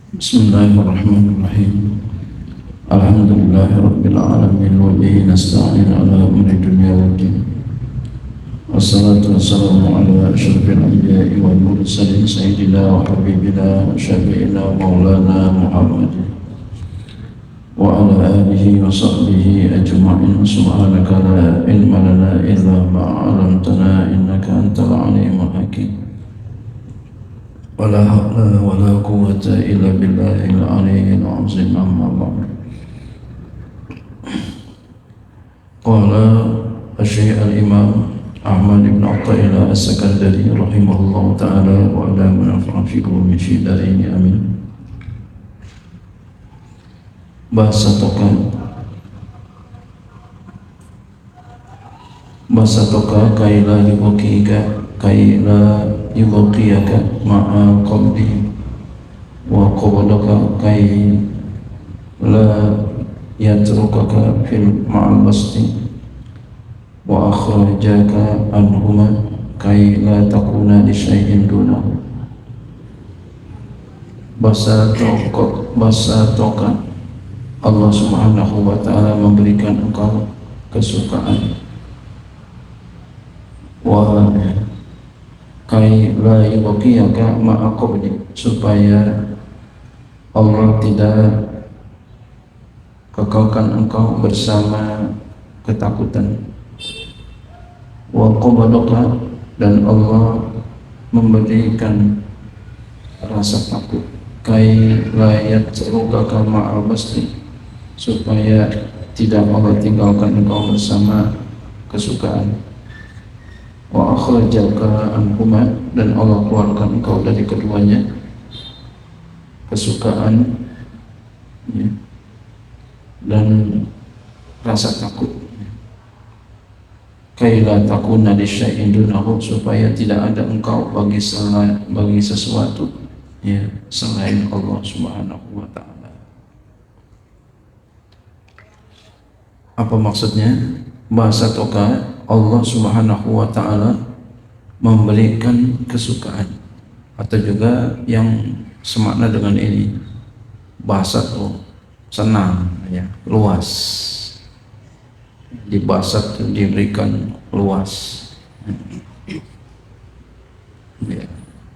Bismillahirrahmanirrahim. Alhamdulillahirabbil alamin wa bihi nasta'in ala umuri dunya waddin. Wassalatu wassalamu ala asyrafil anbiya'i wal mursalin sayyidina wa habibina wa syafi'ina maulana Muhammadin wa ala alihi wa sahbihi ajma'in. Subhanaka la ilma lana illa ma 'allamtana innaka antal alimul hakim. ولا حول ولا قوة إلا بالله العلي العظيم. أما بعد. قال الشيخ الإمام أحمد بن عطية السكندري رحمه الله تعالى وعلى منافع في علوم في دارين آمين. Basatoka kaila yubaqiyaka ma'a qabdi wa qabdaka kay la yatrukaka fil ma'al basti wa akhrajaka anhuma kay la takuna li syai'in dunahu. Basatoka Allah Subhanahu wa ta'ala memberikan engkau kesukaan wa kai la yubqiyaka ma'a qabdi, supaya Allah tidak kekalkan engkau bersama ketakutan. Wa qabdaka, dan Allah memberikan rasa takut. Kai la yatrukaka ma'al basti, supaya tidak Allah tinggalkan engkau bersama kesukaan. Wa akhrajaka anhuma, dan Allah keluarkan engkau dari keduanya, kesukaan ya, dan rasa takut. Kaila takuna li syai'in dunahu, supaya tidak ada engkau bagi sesuatu ya selain Allah Subhanahu wa ta'ala. Apa maksudnya? Bahasa toka Allah Subhanahu wa ta'ala memberikan kesukaan, atau juga yang semakna dengan ini, bahasa tuh senang ya, luas, di bahasa tuh diberikan luas ya,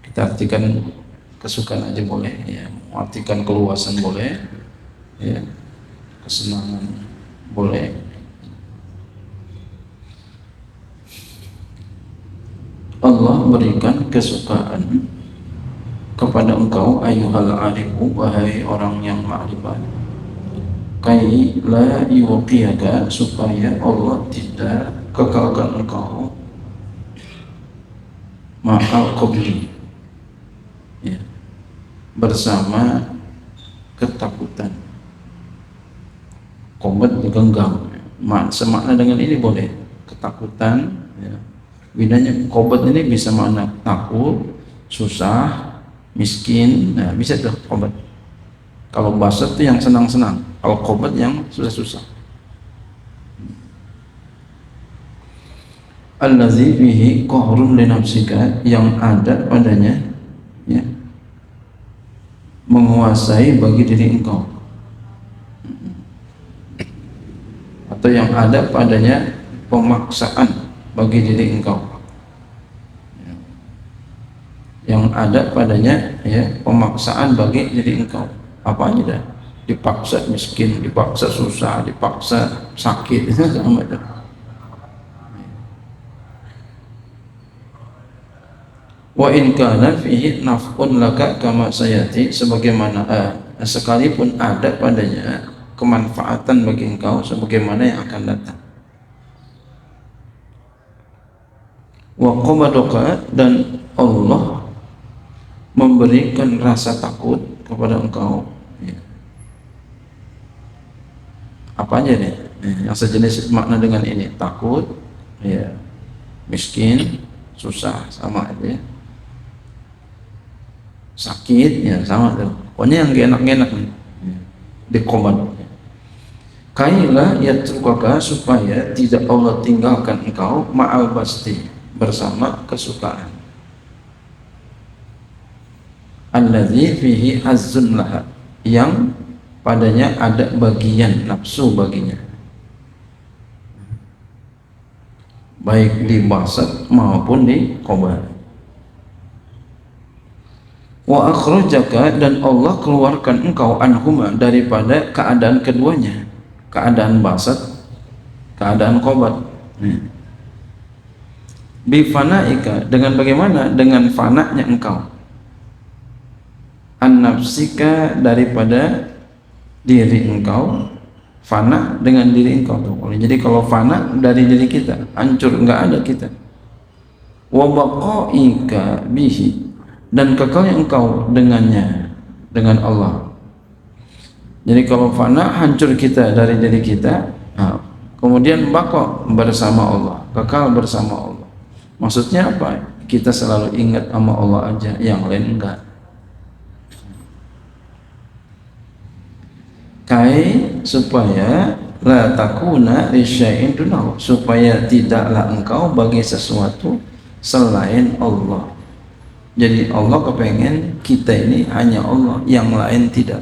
kita artikan kesukaan aja boleh ya, artikan keluasan boleh ya, kesenangan boleh. Allah berikan kesukaan kepada engkau ayyuhal arifu, wahai orang yang ma'rifat, kai la yuqiyaka, supaya Allah tidak kekalkan engkau ma'al qabli ya, bersama ketakutan. Qobat digenggam, semakna dengan ini boleh, ketakutan ya. Bedanya qobat ini bisa makna takut, susah, miskin, nah bisa tuh qobat. Kalau basat itu yang senang-senang, kalau qobat yang susah-susah. Allazi fihi qahrun li nafsika, yang ada padanya ya, menguasai bagi diri engkau, atau yang ada padanya pemaksaan bagi diri engkau, yang ada padanya ya pemaksaan bagi diri engkau. Apa aja dah, dipaksa miskin, dipaksa susah, dipaksa sakit, itu sama dah. Wa in kana fihi naf'un laka kama sayati, sebagaimana sekalipun ada padanya kemanfaatan bagi engkau sebagaimana yang akan datang. Wa qabadaka, dan Allah memberikan rasa takut kepada engkau ya. Apa aja nih yang sejenis makna dengan ini, takut ya, miskin, susah sama aja, sakit ya sama tuh, pokoknya yang enak-enak nih di qabad. Kaila yatrukaka, supaya tidak Allah tinggalkan engkau ma'al basti, bersama kesukaan. alladzi fihi hazzun laha, yang padanya ada bagian nafsu baginya, baik di basat maupun di khobar. Wa akhrajaka, dan Allah keluarkan engkau anhuma, daripada keadaan keduanya, keadaan basat, keadaan khobar. Bifanaika, dengan bagaimana? Dengan fananya engkau, an-nafsika, daripada diri engkau, fana dengan diri engkau. Jadi kalau fana dari diri kita, hancur, enggak ada kita. Wa baqaika bihi, dan kekalnya engkau dengannya, dengan Allah. Jadi kalau fana, hancur kita dari diri kita, kemudian baqa, bersama Allah, kekal bersama Allah. Maksudnya apa? Kita selalu ingat sama Allah aja, yang lain enggak. Supaya la takuna lisyai'in dunahu, supaya tidaklah engkau bagi sesuatu selain Allah. Jadi Allah kepengen kita ini hanya Allah, yang lain tidak.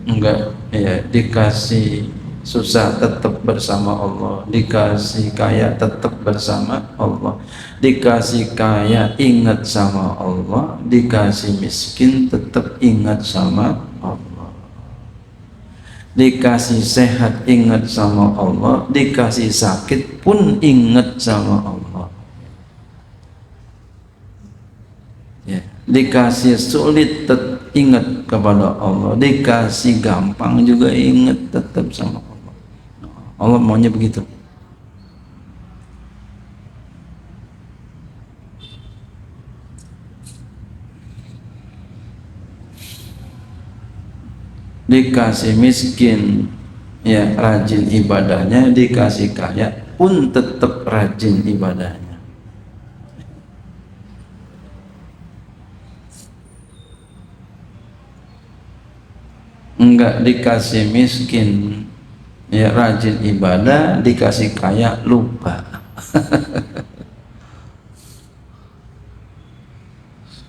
Enggak, ya, dikasih susah tetap bersama Allah, dikasih kaya tetap bersama Allah, dikasih kaya ingat sama Allah, dikasih miskin tetap ingat sama Allah, dikasih sehat ingat sama Allah, dikasih sakit pun ingat sama Allah, ya, dikasih sulit tetap ingat kepada Allah, dikasih gampang juga ingat tetap sama Allah. Allah maunya begitu. Dikasih miskin, ya, rajin ibadahnya, dikasih kaya pun tetap rajin ibadahnya. Enggak dikasih miskin, ya, rajin ibadah, dikasih kaya lupa.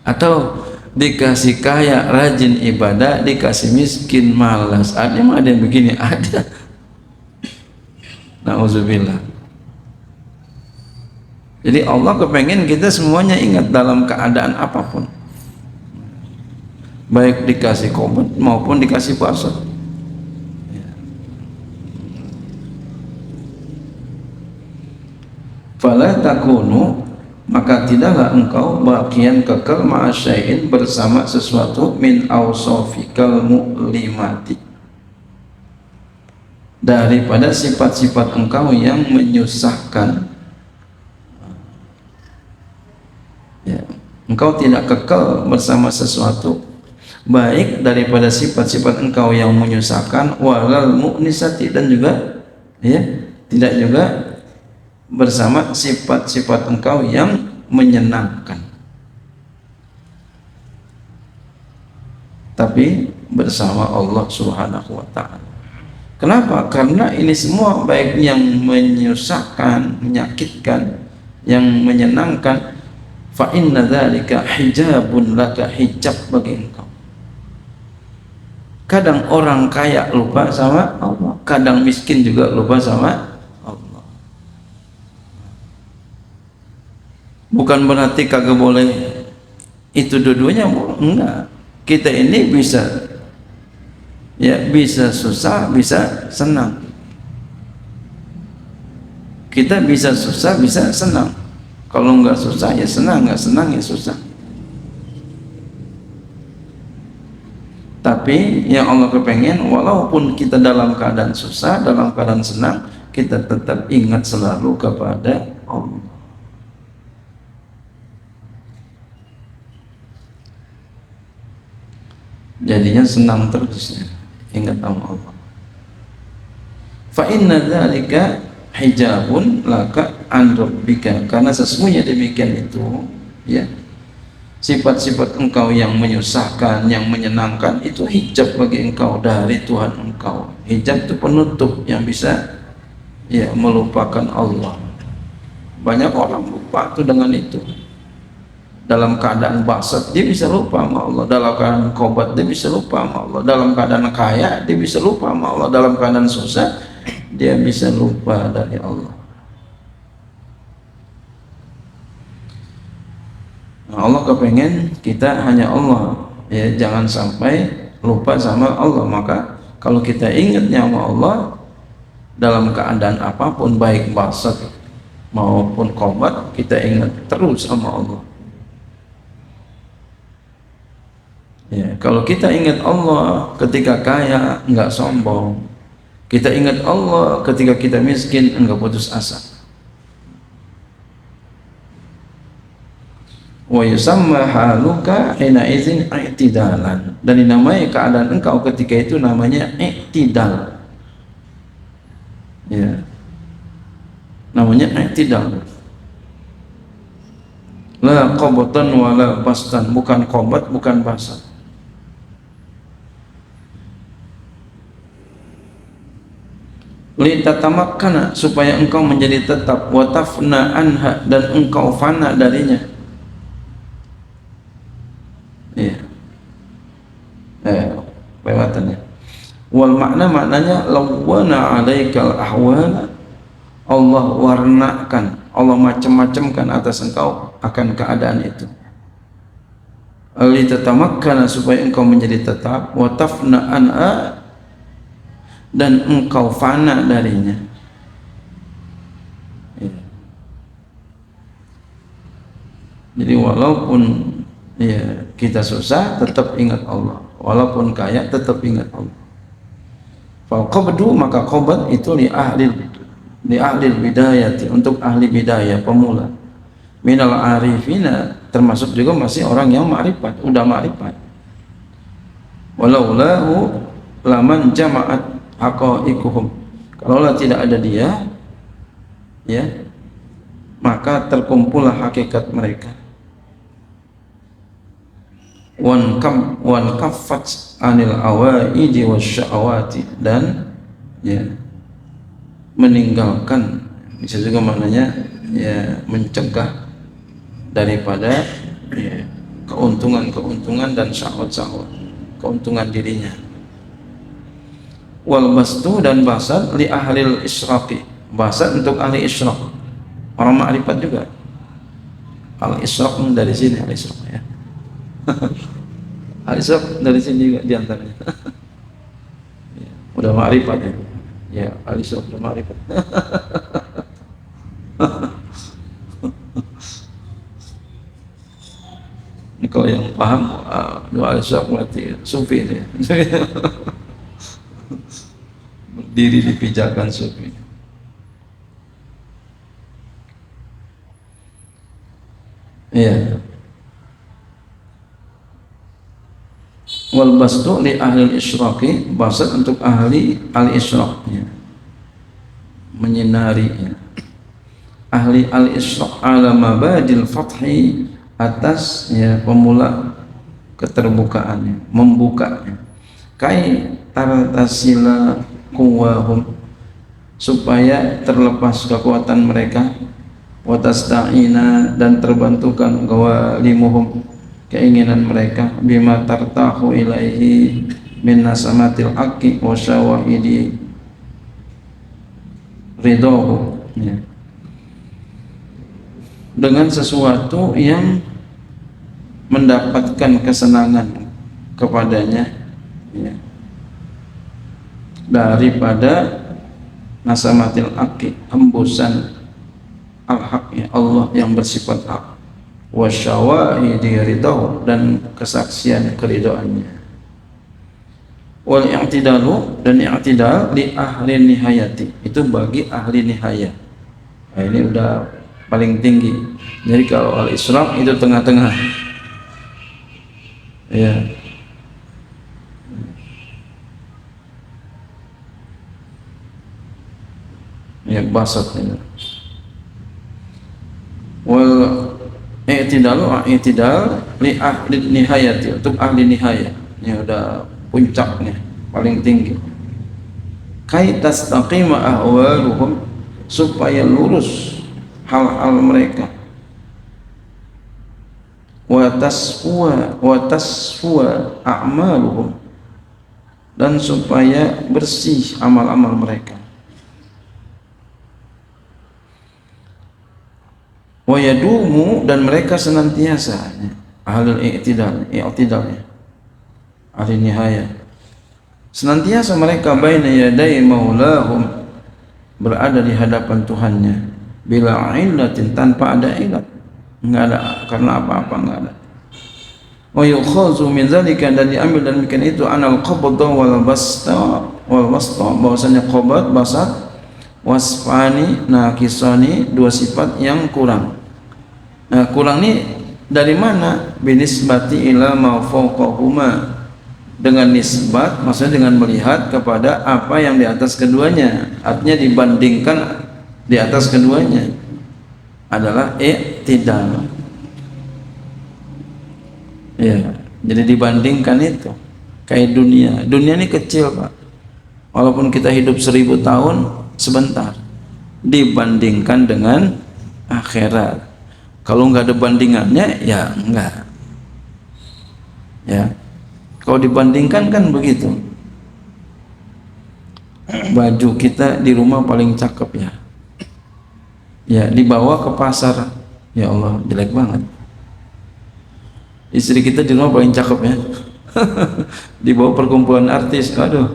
Atau dikasih kaya rajin ibadah, dikasih miskin malas. Ada yang begini, ada. Nauzubillah. Jadi Allah kepengen kita semuanya ingat dalam keadaan apapun, baik dikasih komat maupun dikasih puasa. Fala takunu, maka tidaklah engkau bagian kekal ma'asyai'in, bersama sesuatu, min awsofikal mu'limati, daripada sifat-sifat engkau yang menyusahkan. Ya, engkau tidak kekal bersama sesuatu, baik daripada sifat-sifat engkau yang menyusahkan, walal mu'nisati, dan juga, ya, tidak juga bersama sifat-sifat engkau yang menyenangkan, tapi bersama Allah Subhanahu wa ta'ala. Kenapa? Karena ini semua, baik yang menyusahkan, menyakitkan, yang menyenangkan, fa inna dzalika hijabun laka, hijab bagi engkau. Kadang orang kaya lupa sama Allah, kadang miskin juga lupa sama. Bukan berarti kagak boleh itu dua-duanya, enggak. Kita ini bisa, ya, bisa susah, bisa senang. Kita bisa susah, bisa senang. Kalau enggak susah ya senang, enggak senang ya susah. Tapi yang Allah kepengen, walaupun kita dalam keadaan susah, dalam keadaan senang, kita tetap ingat selalu kepada Allah. Jadinya senang terus, ya, ingat sama Allah. Fa inna dzalika hijabun laka an rabbika, karena sesungguhnya demikian itu, ya, sifat-sifat engkau yang menyusahkan, yang menyenangkan, itu hijab bagi engkau dari Tuhan engkau. Hijab itu penutup yang bisa, ya, melupakan Allah. Banyak orang lupa tuh dengan itu. Dalam keadaan basat dia bisa lupa sama Allah, dalam keadaan kobat dia bisa lupa sama Allah, dalam keadaan kaya dia bisa lupa sama Allah, dalam keadaan susah dia bisa lupa dari Allah. Nah, Allah kepengen kita hanya Allah, ya, jangan sampai lupa sama Allah. Maka kalau kita ingatnya sama Allah dalam keadaan apapun, baik basat maupun kobat, kita ingat terus sama Allah. Ya, kalau kita ingat Allah ketika kaya, enggak sombong. Kita ingat Allah ketika kita miskin, enggak putus asa. Wa yusamma haluka hina idzin i'tidalan. Dan dinamai keadaan engkau ketika itu namanya i'tidal. Ya. Namanya i'tidal. La qabatan wala bastan, bukan qabat, bukan basat. Litatamakana, supaya engkau menjadi tetap, wa tafna anha, dan engkau fana darinya. Iya. Lewatannya. Wal maknanya lawana alaikal ahwala, Allah warnakan, Allah macam-macamkan atas engkau akan keadaan itu. Litatamakana, supaya engkau menjadi tetap, wa tafna anha, dan engkau fana darinya. Ya. Jadi walaupun ya kita susah, tetap ingat Allah. Walaupun kaya, tetap ingat Allah. Fal qabdu, maka qabat itu li ahli bidayati, untuk ahli bidayah, pemula. Minal arifina, termasuk juga masih orang yang ma'rifat, udah ma'rifat. Walaulahu laman jama'at haqaiquhum, kalaulah tidak ada dia, ya, maka terkumpullah hakikat mereka. Wan kaffat anil awaidi wasya'awati, dan ya meninggalkan, bisa juga maknanya ya mencegah daripada ya, keuntungan dan syahwat-syahwat, keuntungan dirinya. Wal bastu, dan basat li ahlil isyraqi, basat untuk ahli isyraq, orang ma'rifat juga. Al isyraq dari sini, al isyraq ya. Al isyraq dari sini juga diantaranya. Ya, udah ma'rifat ya. Ya, al isyraq udah ma'rifat. Ini kalau yang paham al isyraq berarti sufi ya. Berdiri di pijakan sufi. Iya. Wal bastu li ahli isyraqi, basat untuk ahli al-isyraq, ya, menyinari, ya. Ahli al-isyraq ala mabadil fathi, atas ya pemula keterbukaan, membuka, ya. Kai tartasila kuwahum, supaya terlepas kekuatan mereka, watasta'ina, dan terbantukan gawalimuhum, keinginan mereka, bima tartahu ilaihi min nasamatil haqqi wa syawahidi ridahu, ya, dengan sesuatu yang mendapatkan kesenangan kepadanya, ya, daripada nasamatil haqqi, hembusan al-haq, Allah yang bersifat hak, wa syawahidi ridho, dan kesaksian keridoannya. Wal i'tidalu, dan i'tidal li ahli nihayati, itu bagi ahli nihayah. Nah, ini udah paling tinggi. Jadi kalau al-isyraq itu tengah-tengah, ya. Ya, basat itu. Wal i'tidal li ahli nihayati, untuk ahli nihayah, ini udah puncaknya, paling tinggi. Kai tastaqima ahwaluhum, supaya lurus hal-hal mereka, wa tasfuwa a'maluhum, dan supaya bersih amal-amal mereka, wa yadumu, dan mereka senantiasa ahlul i'tidal ya, ahli nihayah, senantiasa mereka baina yaday maulahum, berada di hadapan Tuhannya, bila illatin, tanpa ada ilat, enggak ada karena apa-apa, enggak ada. Wa yukhazu min zalika, dan diambil dan demikian itu, anal qabda wal basta, bahwasanya qabad, basat, wasfani, nakisani, dua sifat yang kurang. Nah, kurang ini dari mana? Binisbati ila ma fawqahuma, dengan nisbat, maksudnya dengan melihat kepada apa yang di atas keduanya, artinya dibandingkan di atas keduanya adalah i'tidal. Ya, jadi dibandingkan itu kayak dunia ini kecil Pak, walaupun kita hidup 1000 tahun sebentar dibandingkan dengan akhirat. Kalau nggak ada bandingannya ya enggak ya. Kalau dibandingkan kan begitu, baju kita di rumah paling cakep ya dibawa ke pasar, ya Allah jelek banget. Istri kita di rumah paling cakep ya dibawa perkumpulan artis, aduh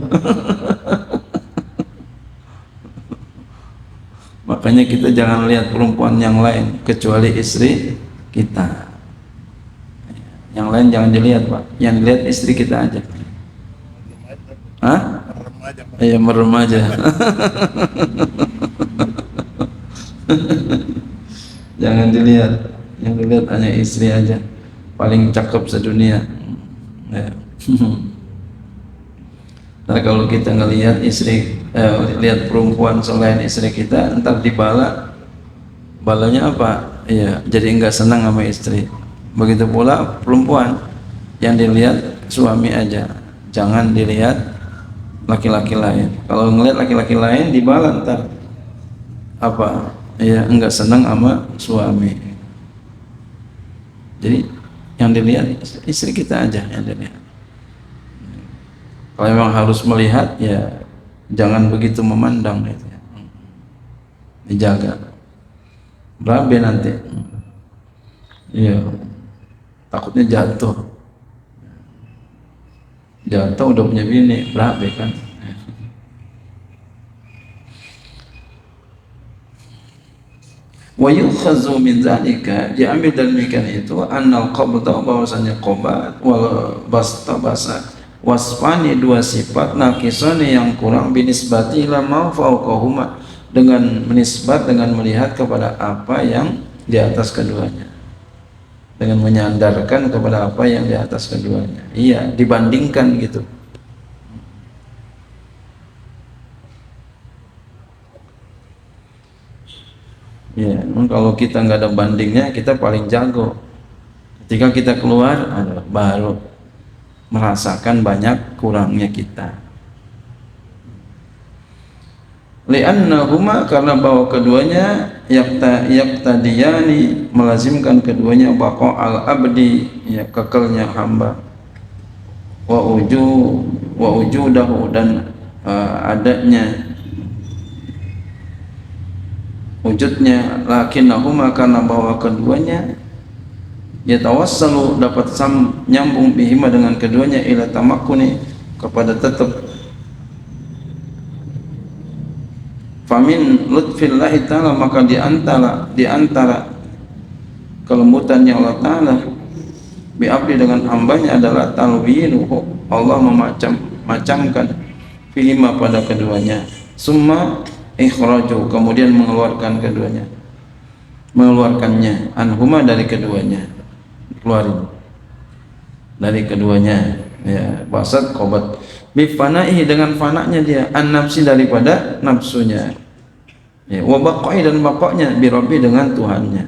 makanya kita jangan lihat perempuan yang lain kecuali istri kita, yang lain jangan dilihat Pak, yang dilihat istri kita aja. Hah? Iya, merem aja jangan dilihat, yang dilihat hanya istri aja, paling cakep sedunia ya. Nah, kalau kita ngelihat istri, lihat perempuan selain istri kita, ntar balanya apa? Ya, jadi enggak senang sama istri. Begitu pula perempuan, yang dilihat suami aja, jangan dilihat laki-laki lain. Kalau ngelihat laki-laki lain dibala ntar apa? Ya, enggak senang sama suami. Jadi yang dilihat istri kita aja yang dilihat. Kalau memang harus melihat ya jangan begitu memandang gitu ya. Dijaga. Berabe nanti. Iya. Takutnya jatuh udah punya bini, berabe kan. Wa yukhazu min zalika, diambil dari demikian itu, annal qabda, bahwasanya qabat, wal basta, basa, wasfani, dua sifat, nakisani, yang kurang, binisbati ila ma fawqahuma, dengan menisbat, dengan melihat kepada apa yang di atas keduanya, dengan menyandarkan kepada apa yang di atas keduanya. Iya, dibandingkan gitu. Ya, kalau kita nggak ada bandingnya, kita paling jago. Ketika kita keluar, baru merasakan banyak kurangnya kita. Li'annahuma, karena bahwa keduanya yaqtadiyani, melazimkan keduanya, baqa al-abdi, ya kekelnya hamba, wa wujudahu, dan adanya, wujudnya, lakinnahuma, karena bahwa keduanya yatawassalu, dapat nyambung bihima, dengan keduanya, ila tamakkuni, kepada tetap, famin lutfillahi ta'ala, maka diantara kelembutannya Allah Ta'ala bi'abdi, dengan hambanya, adalah talwinuhu, Allah memacamkan fihima, pada keduanya, summa ikhraju, kemudian mengeluarkannya, anhuma, dari keduanya, keluarin dari keduanya, ya, basat qobat, bifana'ihi, dengan fananya dia, an nafsi, daripada nafsunya, ya, wa baqa'i, dan baqa'nya, birabbi, dengan Tuhannya.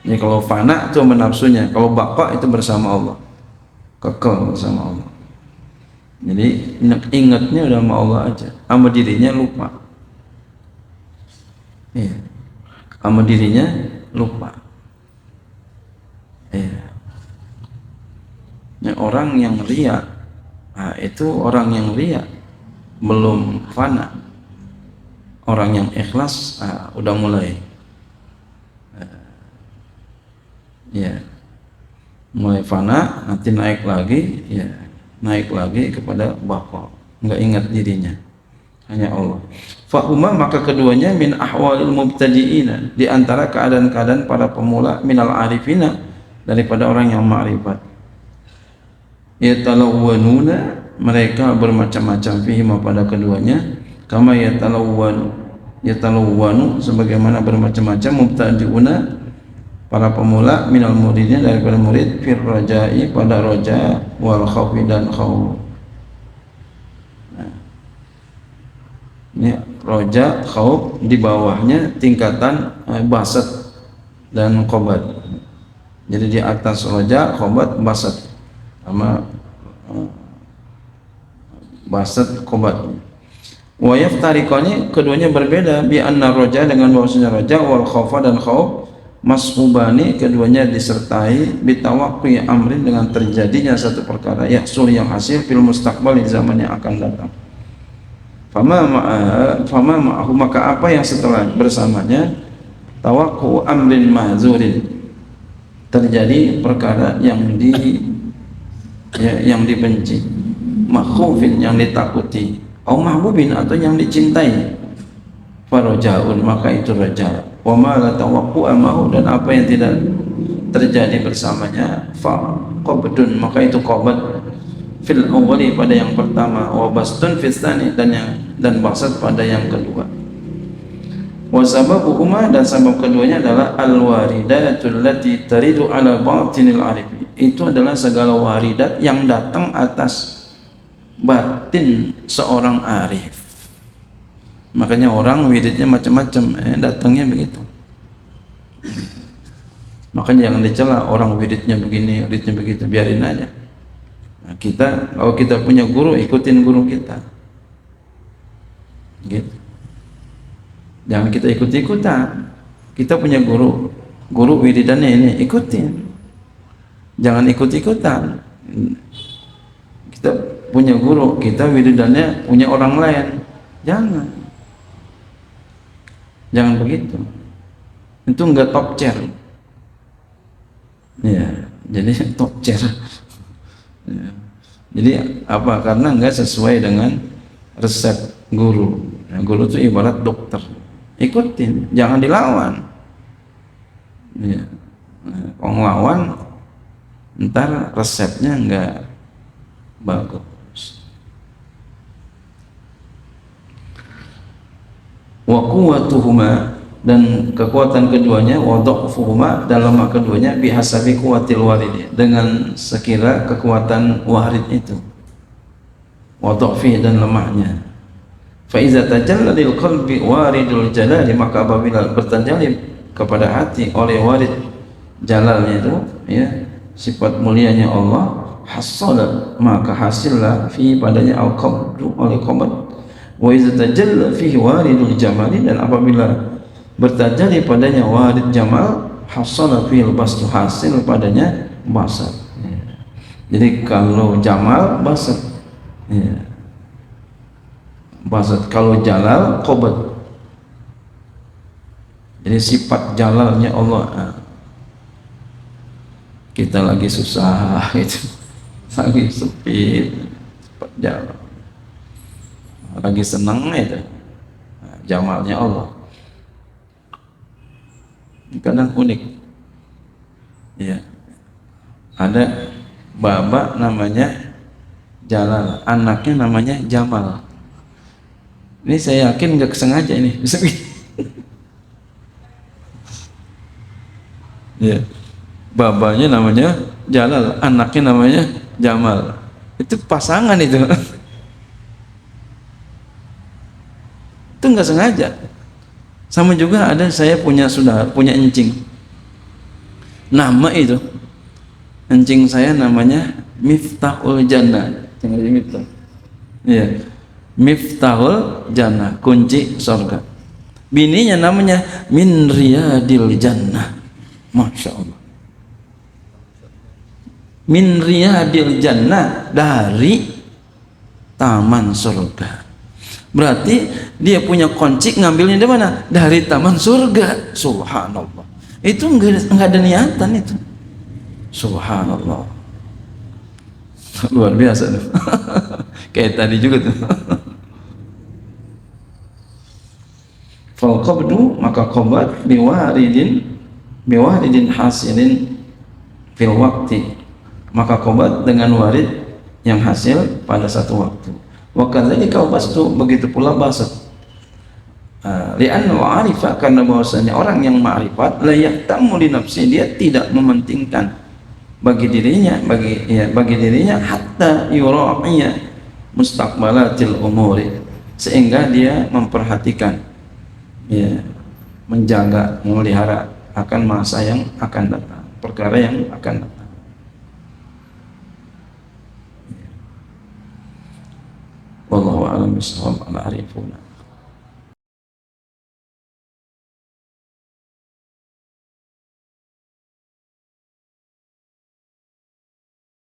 Jadi kalau fana itu menafsunya, kalau baqa' itu bersama Allah, kekal bersama Allah. Jadi ingatnya udah sama Allah aja, sama dirinya lupa. Iya. sama dirinya lupa. Ya, orang yang riya, nah, itu orang yang riya belum fana. Orang yang ikhlas udah mulai, ya, mulai fana, nanti naik lagi, ya, naik lagi kepada baqa, nggak ingat dirinya, hanya Allah. Fahuma, maka keduanya min ahwalil mubtadi'ina, di antara keadaan-keadaan para pemula, minal arifina, daripada orang yang ma'rifat. Yatalawwanuna, mereka bermacam-macam fihima pada keduanya, kama yatalawwanu sebagaimana bermacam-macam mubtadi'una para pemula minal muridin daripada murid fir rajai pada roja wal khawfi dan khawf. Nah, ini roja khawf, di bawahnya tingkatan basat dan qobat. Jadi di atas roja, qobat, basat, sama basat, qobat. Wa yaftariqani, keduanya berbeda, bi anna roja dengan bahwasanya roja wal khawfa dan khawf mas'ubani, keduanya disertai bitawaqqi amrin, dengan terjadinya satu perkara yahsul yang hasil fil mustaqbal, di zaman yang akan datang. Fama ma'ahu, maka apa yang setelah bersamanya, tawaqqu amrin mahzurin, terjadi perkara yang dibenci, makhufin, yang ditakuti, au mahbubin, atau yang dicintai, farajaun, maka itu raja, wa ma la tawaqqu'a ma'hu, dan apa yang tidak terjadi bersamanya, fa qabdun, maka itu qabat, fil awwali, pada yang pertama, wa bastun fil tsani, dan basat pada yang kedua. Wa sababuhuma, dan sebab keduanya adalah al-waridatul lati taridu ala batinil arif, itu adalah segala waridat yang datang atas batin seorang arif. Makanya orang wiridnya macam-macam, datangnya begitu. Makanya jangan dicela orang wiridnya begini, wiridnya begitu, biarin aja. Nah, kita, kalau kita punya guru, ikutin guru kita, gitu. Jangan kita ikut-ikutan. Kita punya guru wiridannya ini, ikutin. Jangan ikut-ikutan. Kita punya guru, kita wiridannya punya orang lain, jangan begitu. Itu enggak top chair. Ya, jadi top chair. Ya. Jadi apa? Karena enggak sesuai dengan resep guru. Nah, guru itu ibarat dokter. Ikutin, jangan dilawan. Ya. Nah, kalau ngelawan, ntar resepnya enggak bagus. Wa quwwatuhuma, dan kekuatan keduanya, wa dha'fuhuma, dan lemah keduanya, bihasabi quwwatil warid, dengan sekira kekuatan warid itu, wa dha'fi, dan lemahnya. Fa iza tajalla lil qalbi waridul jalali, maka apabila bertajalli kepada hati oleh warid jalalnya itu, ya, sifat mulianya Allah, hasala, maka hasillah fi padanya al-qabdu, oleh qabat. Wa iza tajalla fihi waridul jamali, dan apabila bertajalli padanya warid jamal, hasala fihi al-bastu, hasil padanya basat. Ya. Jadi kalau jamal basat, ya, basat. Kalau jalal qabat. Jadi sifat jalalnya Allah. Kita lagi susah itu, lagi sepi, sifat jalal. Lagi senang itu, jamalnya Allah. Kadang unik, ya, ada baba namanya Jalal, anaknya namanya Jamal. Ini saya yakin nggak sengaja ini, bisa ya, babanya namanya Jalal, anaknya namanya Jamal. Itu pasangan itu. Itu nggak sengaja. Sama juga ada, saya punya saudara, punya encing. Nama itu, encing saya namanya Miftahul Jannah. Jangan Miftah. Iya. Miftahul Jannah, kunci surga. Bininya namanya min riyadil jannah. Masya Allah. Min riyadil jannah, dari taman surga. Berarti dia punya kunci, ngambilnya dari mana? Dari taman surga. Subhanallah. Itu enggak ada niatan itu. Subhanallah. Luar biasa tuh. Kayak tadi juga tuh. Fal qabdu, maka qabat biwaridin hasilin fil waqti, maka qabat dengan warid yang hasil pada satu waktu. Wa kadzalika bastu, begitu pula basat. Li'anna arifa, karena bahwasanya orang yang ma'rifat la yahtamu li nafsi, dia tidak mementingkan bagi dirinya hatta yura'iya mustaqbalatil umuri, sehingga dia memperhatikan, ya, menjaga, memelihara akan masa yang akan datang, perkara yang akan datang. Wallahu a'lam bishawab. Ala arifuna.